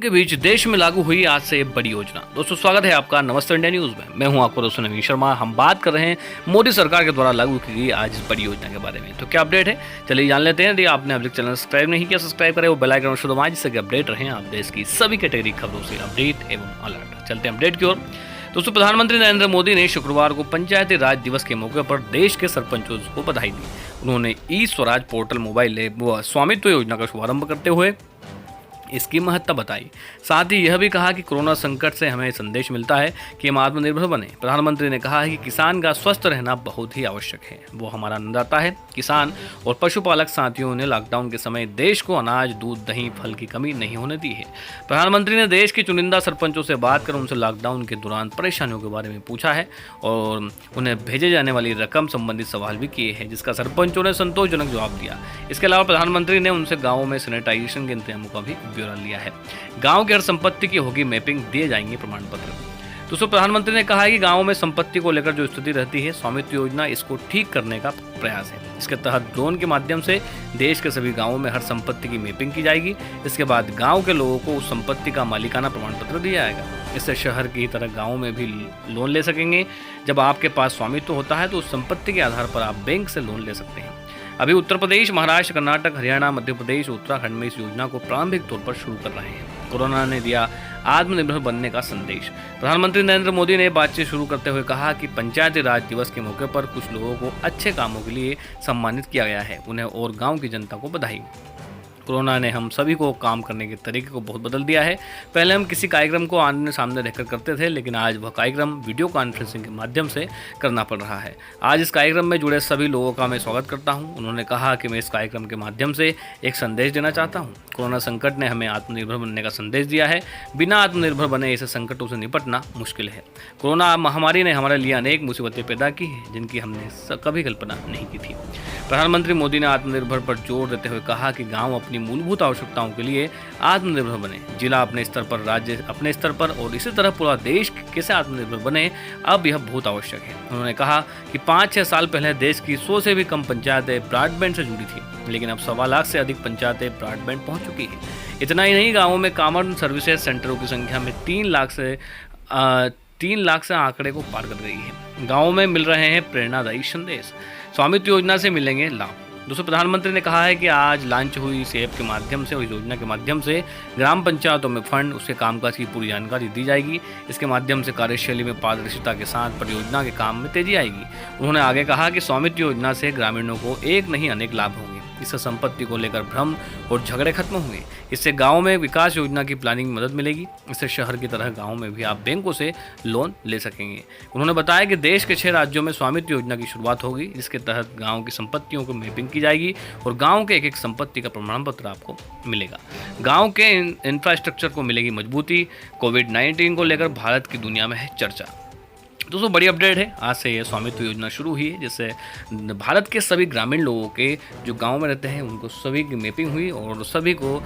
के बीच देश में लागू हुई आज से बड़ी योजना। दोस्तों स्वागत है आपका नमस्ते इंडिया न्यूज में। मैं हूं आपको दोस्तों नवीन शर्मा। हम बात कर रहे हैं मोदी सरकार के द्वारा लागू की गई आज इस बड़ी योजना के बारे में। तो क्या अपडेट है, चलिए जान लेते हैं। यदि आपने अभी तक चैनल सब्सक्राइब नहीं किया, सब्सक्राइब करें, वो बेल आइकन शुरू दबाएं, जिससे कि अपडेट रहें आप देश की सभी कैटेगरी खबरों से अपडेट एवं अलर्ट। चलते हैं अपडेट की ओर। दोस्तों प्रधानमंत्री नरेंद्र मोदी ने शुक्रवार को पंचायती राज दिवस के मौके पर देश के सरपंचों को बधाई दी। उन्होंने ई स्वराज पोर्टल मोबाइल ऐप व स्वामित्व योजना का शुभारंभ करते हुए इसकी महत्ता बताई। साथ ही यह भी कहा कि कोरोना संकट से हमें संदेश मिलता है कि हम आत्मनिर्भर बने। प्रधानमंत्री ने कहा है कि किसान का स्वस्थ रहना बहुत ही आवश्यक है, वो हमारा अन्नदाता है। किसान और पशुपालक साथियों ने लॉकडाउन के समय देश को अनाज, दूध, दही, फल की कमी नहीं होने दी है। प्रधानमंत्री ने देश के चुनिंदा सरपंचों से बात कर उनसे लॉकडाउन के दौरान परेशानियों के बारे में पूछा है और उन्हें भेजे जाने वाली रकम संबंधित सवाल भी किए हैं, जिसका सरपंचों ने संतोषजनक जवाब दिया। इसके अलावा प्रधानमंत्री ने उनसे गाँवों में सैनिटाइजेशन के इंतजामों का भी ब्यौरा लिया है। गांव की हर संपत्ति की होगी मैपिंग, दिए जाएंगे प्रमाण पत्र। दोस्तों प्रधानमंत्री ने कहा है कि गांवों में संपत्ति को लेकर जो स्थिति रहती है, स्वामित्व योजना इसको ठीक करने का प्रयास है। इसके तहत ड्रोन के माध्यम से देश के सभी गांवों में हर संपत्ति की मैपिंग की जाएगी। इसके बाद गांव के लोगों को उस संपत्ति का मालिकाना प्रमाण पत्र दिया जाएगा। इससे शहर की तरह गाँव में भी लोन ले सकेंगे। जब आपके पास स्वामित्व होता है तो उस संपत्ति के आधार पर आप बैंक से लोन ले सकते हैं। अभी उत्तर प्रदेश, महाराष्ट्र, कर्नाटक, हरियाणा, मध्य प्रदेश, उत्तराखंड में इस योजना को प्रारंभिक तौर पर शुरू कर रहे हैं। कोरोना ने दिया आत्मनिर्भर बनने का संदेश। प्रधानमंत्री नरेंद्र मोदी ने बातचीत शुरू करते हुए कहा कि पंचायती राज दिवस के मौके पर कुछ लोगों को अच्छे कामों के लिए सम्मानित किया गया है। उन्हें और गांव की जनता को बधाई। कोरोना ने हम सभी को काम करने के तरीके को बहुत बदल दिया है। पहले हम किसी कार्यक्रम को आमने सामने रहकर करते थे, लेकिन आज वह कार्यक्रम वीडियो कॉन्फ्रेंसिंग के माध्यम से करना पड़ रहा है। आज इस कार्यक्रम में जुड़े सभी लोगों का मैं स्वागत करता हूं। उन्होंने कहा कि मैं इस कार्यक्रम के माध्यम से एक संदेश देना चाहता हूं। कोरोना संकट ने हमें आत्मनिर्भर बनने का संदेश दिया है। बिना आत्मनिर्भर बने ऐसे संकटों से निपटना मुश्किल है। कोरोना महामारी ने हमारे लिए अनेक मुसीबतें पैदा की हैं, जिनकी हमने कभी कल्पना नहीं की थी। प्रधानमंत्री मोदी ने आत्मनिर्भर पर जोर देते हुए कहा कि गाँव अपनी मूलभूत आवश्यकताओं के लिए आत्मनिर्भर बने। जिला अपने स्तर पर, राज्य अपने स्तर पर और इसी तरह पूरा देश कैसे आत्मनिर्भर बने, अब यह बहुत आवश्यक है। उन्होंने कहा कि 5-6 साल पहले देश की 100 से भी कम पंचायतें ब्रॉडबैंड से जुड़ी थी, लेकिन अब 1.25 लाख से अधिक पंचायतें ब्रॉडबैंड पहुंच चुकी है। इतना ही नहीं, गाँवों में कॉमन सर्विसेज सेंटरों की संख्या में 3 लाख से आंकड़े को पार कर गई है। गाँवों में मिल रहे हैं प्रेरणादायी संदेश। स्वामित्व योजना से मिलेंगे लाभ। दोस्तों प्रधानमंत्री ने कहा है कि आज लॉन्च हुई इस ऐप के माध्यम से और इस योजना के माध्यम से ग्राम पंचायतों में फंड, उसके कामकाज की पूरी जानकारी दी जाएगी। इसके माध्यम से कार्यशैली में पारदर्शिता के साथ परियोजना के काम में तेजी आएगी। उन्होंने आगे कहा कि स्वामित्व योजना से ग्रामीणों को एक नहीं अनेक लाभ होंगे। इससे संपत्ति को लेकर भ्रम और झगड़े खत्म होंगे। इससे गाँव में विकास योजना की प्लानिंग में मदद मिलेगी। इससे शहर की तरह गाँव में भी आप बैंकों से लोन ले सकेंगे। उन्होंने बताया कि देश के 6 राज्यों में स्वामित्व योजना की शुरुआत होगी, जिसके तहत गाँव की संपत्तियों को मैपिंग की जाएगी और गांव के एक संपत्ति का प्रमाण पत्र आपको मिलेगा। गांव के इंफ्रास्ट्रक्चर को मिलेगी मजबूती। कोविड-19 को लेकर भारत की दुनिया में है चर्चा। दोस्तों बड़ी अपडेट है, आज से यह स्वामित्व योजना शुरू हुई है, जिससे भारत के सभी ग्रामीण लोगों के जो गांव में रहते हैं उनको सभी की मैपिंग हुई और सभी को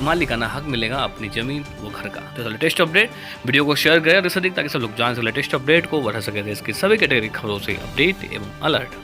मालिकाना हक मिलेगा अपनी ज़मीन व घर का। तो लेटेस्ट अपडेट वीडियो को शेयर करें और इससे अधिक ताकि सब लोग जान सके लेटेस्ट अपडेट को बढ़ा सके देश की सभी कैटेगरी खबरों से अपडेट एवं अलर्ट।